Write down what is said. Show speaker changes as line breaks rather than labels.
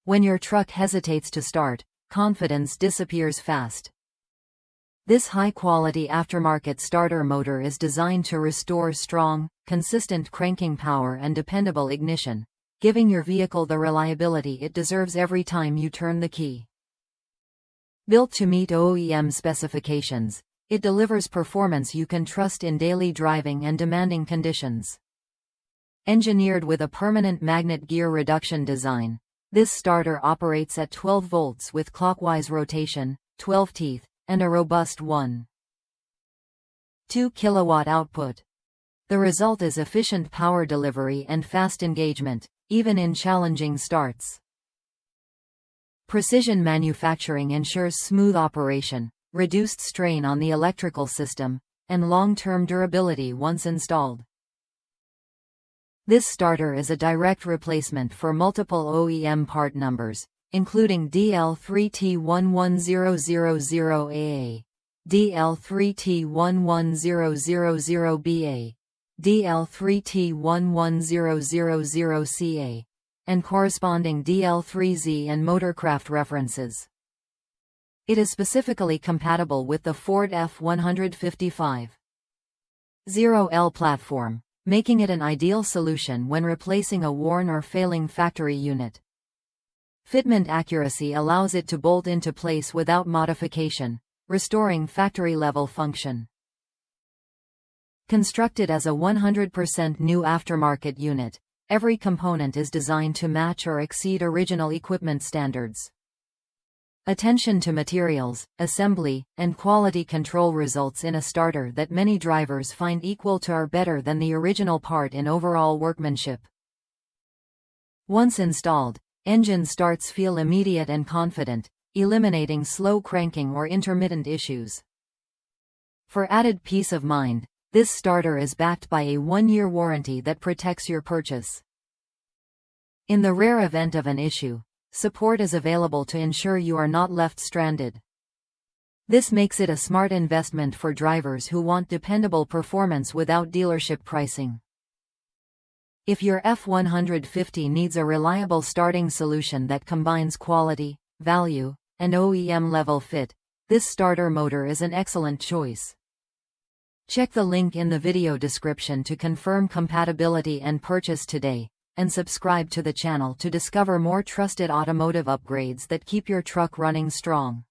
When your truck hesitates to start, confidence disappears fast. This high-quality aftermarket starter motor is designed to restore strong, consistent cranking power and dependable ignition, giving your vehicle the reliability it deserves every time you turn the key. Built to meet OEM specifications, it delivers performance you can trust in daily driving and demanding conditions. Engineered with a permanent magnet gear reduction design, this starter operates at 12 volts with clockwise rotation, 12 teeth, and a robust 1.2 kilowatt output. The result is efficient power delivery and fast engagement, even in challenging starts. Precision manufacturing ensures smooth operation, reduced strain on the electrical system, and long-term durability once installed. This starter is a direct replacement for multiple OEM part numbers, including DL3T11000AA, DL3T11000BA, DL3T11000CA, and corresponding DL3Z and Motorcraft references. It is specifically compatible with the Ford F150 5.0L platform, making it an ideal solution when replacing a worn or failing factory unit. Fitment accuracy allows it to bolt into place without modification, restoring factory-level function. Constructed as a 100% new aftermarket unit, every component is designed to match or exceed original equipment standards. Attention to materials, assembly, and quality control results in a starter that many drivers find equal to or better than the original part in overall workmanship. Once installed, engine starts feel immediate and confident, eliminating slow cranking or intermittent issues. For added peace of mind, this starter is backed by a 1-year warranty that protects your purchase. In the rare event of an issue, support is available to ensure you are not left stranded. This makes it a smart investment for drivers who want dependable performance without dealership pricing. If your F150 needs a reliable starting solution that combines quality, value, and OEM-level fit, this starter motor is an excellent choice. Check the link in the video description to confirm compatibility and purchase today, and subscribe to the channel to discover more trusted automotive upgrades that keep your truck running strong.